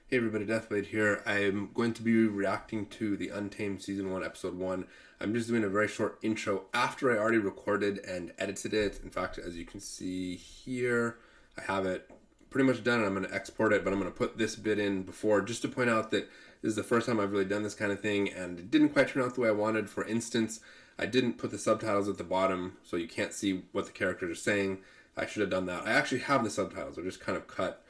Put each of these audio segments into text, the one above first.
Hey everybody, Deathblade here. I'm going to be reacting to the Untamed Season 1, Episode 1. I'm just doing a very short intro after I already recorded and edited it. In fact, as you can see here, I have it pretty much done and I'm going to export it, but I'm going to put this bit in before just to point out that this is the first time I've really done this kind of thing and it didn't quite turn out the way I wanted. For instance, I didn't put the subtitles at the bottom so you can't see what the characters are saying. I should have done that. I actually have the subtitles, they're just kind of cut.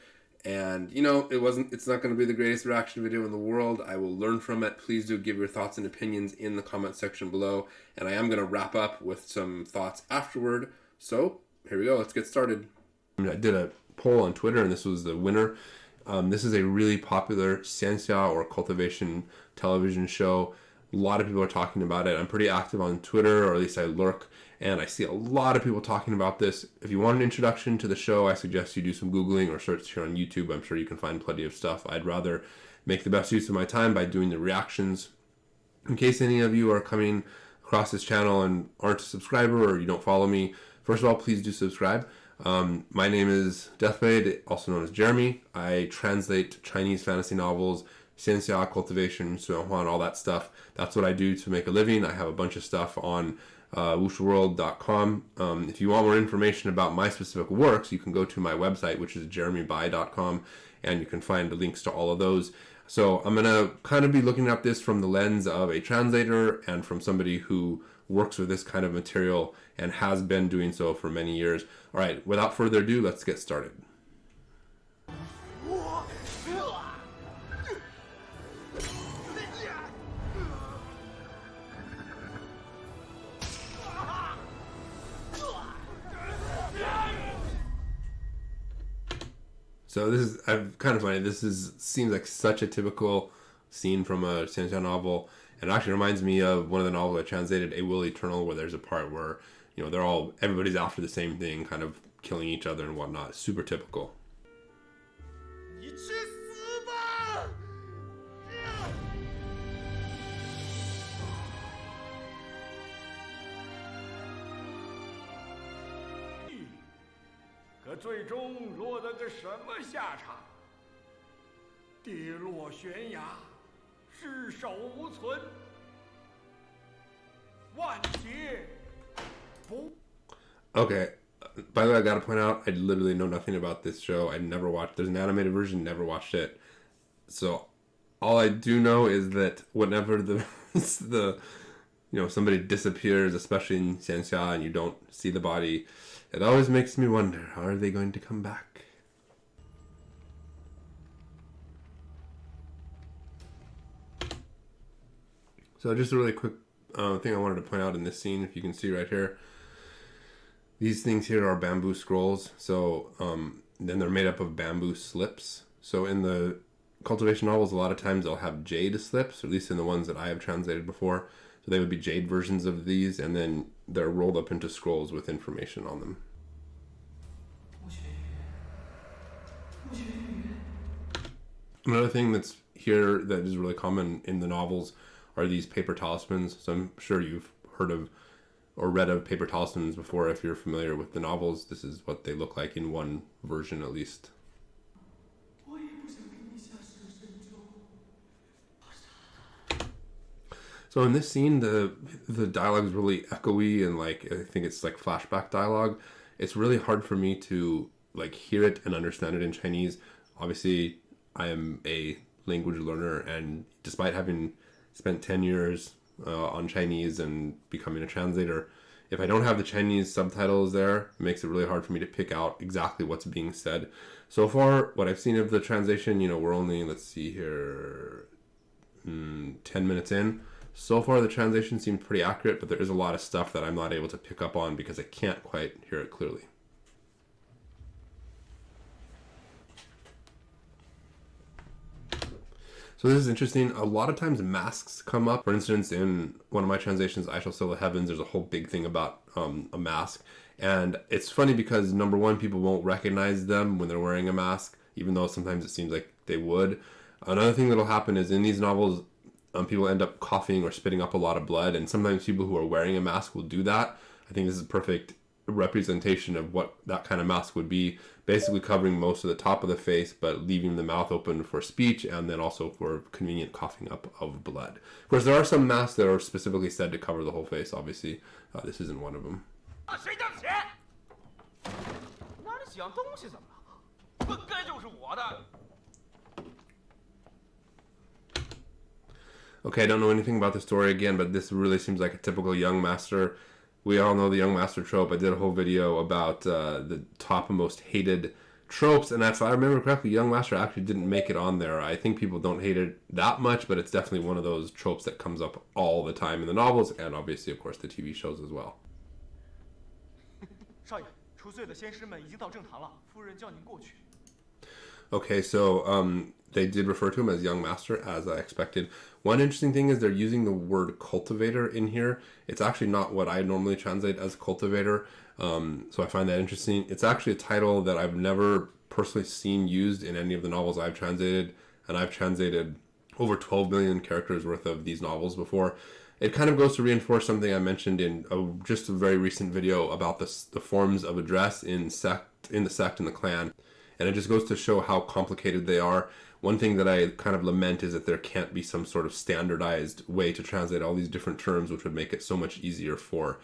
And, you know, it's not going to be the greatest reaction video in the world. I will learn from it. Please do give your thoughts and opinions in the comment section below. And I am going to wrap up with some thoughts afterward. So, here we go. Let's get started. I did a poll on Twitter, and this was the winner. This is a really popular Xianxia or cultivation television show. A lot of people are talking about it. I'm pretty active on Twitter, or at least I lurk, and I see a lot of people talking about this. If you want an introduction to the show, I suggest you do some Googling or search here on YouTube. I'm sure you can find plenty of stuff. I'd rather make the best use of my time by doing the reactions. In case any of you are coming across this channel and aren't a subscriber or you don't follow me, first of all, please do subscribe. My name is Deathblade, also known as Jeremy. I translate Chinese fantasy novels, Xianxia, cultivation, Suanhuan, all that stuff. That's what I do to make a living. I have a bunch of stuff on Wuxiaworld.com. If you want more information about my specific works, you can go to my website, which is jeremybai.com, and you can find the links to all of those. So I'm going to kind of be looking at this from the lens of a translator and from somebody who works with this kind of material and has been doing so for many years. All right, without further ado, let's get started. So this is kind of funny. Seems like such a typical scene from a Xianxia novel, and it actually reminds me of one of the novels I translated, A Will Eternal, where there's a part where, you know, everybody's after the same thing, kind of killing each other and whatnot. Super typical. Okay, by the way, I gotta point out, I literally know nothing about this show. I never watched, there's an animated version, never watched it. So, all I do know is that whenever somebody disappears, especially in Xianxia, and you don't see the body, it always makes me wonder, how are they going to come back? So just a really quick thing I wanted to point out in this scene, if you can see right here. These things here are bamboo scrolls, so then they're made up of bamboo slips. So in the cultivation novels, a lot of times they'll have jade slips, or at least in the ones that I have translated before. So they would be jade versions of these, and then they're rolled up into scrolls with information on them. Another thing that's here that is really common in the novels are these paper talismans. So I'm sure you've heard of or read of paper talismans before if you're familiar with the novels. This is what they look like in one version at least. So in this scene, the dialogue is really echoey and like I think it's like flashback dialogue. It's really hard for me to like hear it and understand it in Chinese. Obviously, I am a language learner, and despite having spent 10 years on Chinese and becoming a translator, if I don't have the Chinese subtitles there, it makes it really hard for me to pick out exactly what's being said. So far, what I've seen of the translation, you know, we're only, let's see here, 10 minutes in. So far, the translation seems pretty accurate, but there is a lot of stuff that I'm not able to pick up on because I can't quite hear it clearly. So this is interesting. A lot of times masks come up. For instance, in one of my translations, I Shall Sail the Heavens, there's a whole big thing about a mask. And it's funny because, number one, people won't recognize them when they're wearing a mask, even though sometimes it seems like they would. Another thing that'll happen is in these novels, people end up coughing or spitting up a lot of blood. And sometimes people who are wearing a mask will do that. I think this is a perfect representation of what that kind of mask would be, basically covering most of the top of the face but leaving the mouth open for speech and then also for convenient coughing up of blood. Of course, there are some masks that are specifically said to cover the whole face. Obviously, this isn't one of them. Okay, I don't know anything about the story again, but this really seems like a typical young master. We all know the young master trope. I did a whole video about the top and most hated tropes, and if I remember correctly, young master actually didn't make it on there. I think people don't hate it that much, but it's definitely one of those tropes that comes up all the time in the novels, and obviously, of course, the TV shows as well. Okay, so they did refer to him as young master, as I expected. One interesting thing is they're using the word cultivator in here. It's actually not what I normally translate as cultivator, so I find that interesting. It's actually a title that I've never personally seen used in any of the novels I've translated, and I've translated over 12 million characters worth of these novels before. It kind of goes to reinforce something I mentioned in just a very recent video about the forms of address in the sect and the clan. And it just goes to show how complicated they are. One thing that I kind of lament is that there can't be some sort of standardized way to translate all these different terms, which would make it so much easier for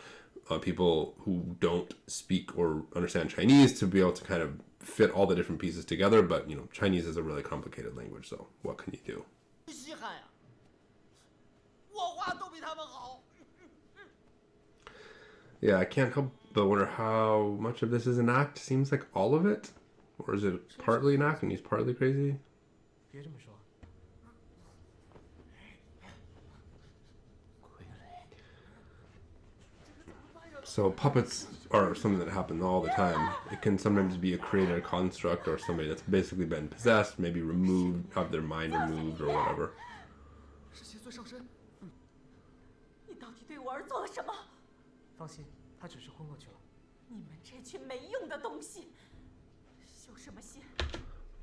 people who don't speak or understand Chinese to be able to kind of fit all the different pieces together. But, you know, Chinese is a really complicated language, so what can you do? Yeah, I can't help but wonder how much of this is an act. Seems like all of it. Or is it partly an act and he's partly crazy? So puppets are something that happen all the time. It can sometimes be a created construct or somebody that's basically been possessed, maybe removed, have their mind removed or whatever.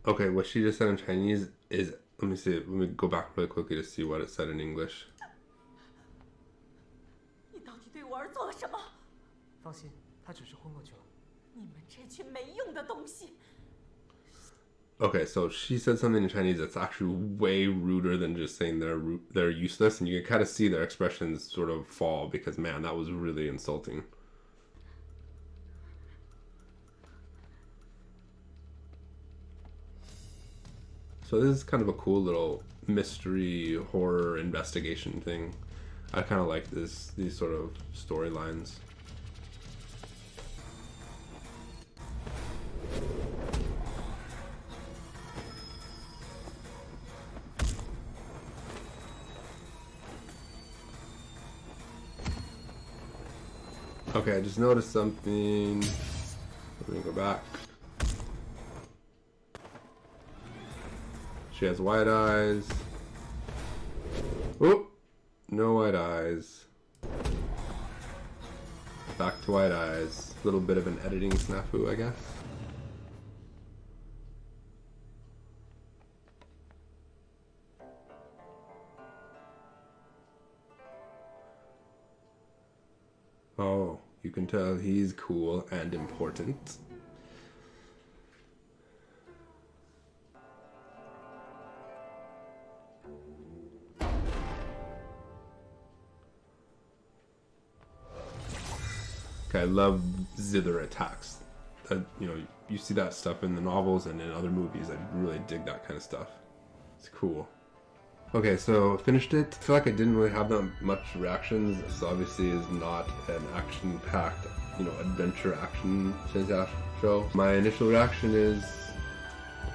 Okay, what she just said in Chinese is, let me see, let me go back really quickly to see what it said in English. Okay, so she said something in Chinese that's actually way ruder than just saying they're useless, and you can kind of see their expressions sort of fall because, man, that was really insulting. So this is kind of a cool little mystery horror investigation thing. I kind of like these sort of storylines. Okay, I just noticed something. Let me go back. She has white eyes. Oh, no white eyes. Back to white eyes. A little bit of an editing snafu, I guess. Oh, you can tell he's cool and important. Okay, I love zither attacks. You know, you see that stuff in the novels and in other movies. I really dig that kind of stuff. It's cool. Okay, so finished it. I feel like I didn't really have that much reactions. This obviously is not an action-packed, you know, adventure action Xianxia show. My initial reaction is,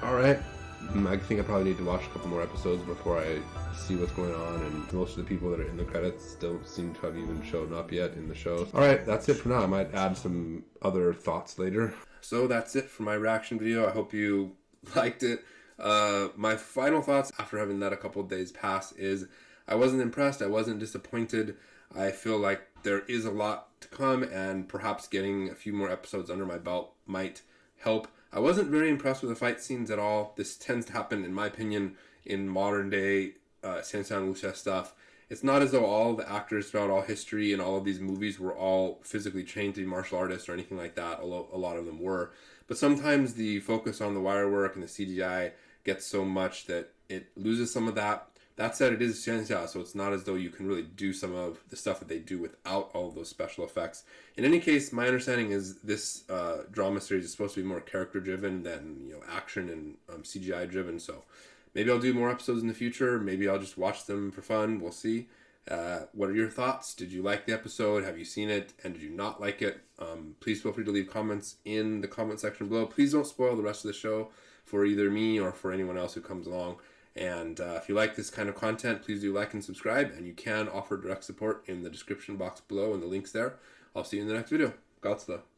alright. I think I probably need to watch a couple more episodes before I see what's going on, and most of the people that are in the credits don't seem to have even shown up yet in the show. Alright, that's it for now. I might add some other thoughts later. So that's it for my reaction video. I hope you liked it. My final thoughts after having let a couple of days pass is I wasn't impressed. I wasn't disappointed. I feel like there is a lot to come, and perhaps getting a few more episodes under my belt might help. I wasn't very impressed with the fight scenes at all. This tends to happen, in my opinion, in modern day Xianxia and Wuxia stuff. it's not as though all the actors throughout all history and all of these movies were all physically trained to be martial artists or anything like that, although a lot of them were. But sometimes the focus on the wire work and the CGI gets so much that it loses some of that. That said, it is Xianxia, so it's not as though you can really do some of the stuff that they do without all of those special effects. In any case, my understanding is this drama series is supposed to be more character-driven than action and CGI-driven, so maybe I'll do more episodes in the future. Maybe I'll just watch them for fun. We'll see. What are your thoughts? Did you like the episode? Have you seen it? And did you not like it? Please feel free to leave comments in the comment section below. Please don't spoil the rest of the show for either me or for anyone else who comes along. And if you like this kind of content, please do like and subscribe. And you can offer direct support in the description box below and the links there. I'll see you in the next video. Godspeed.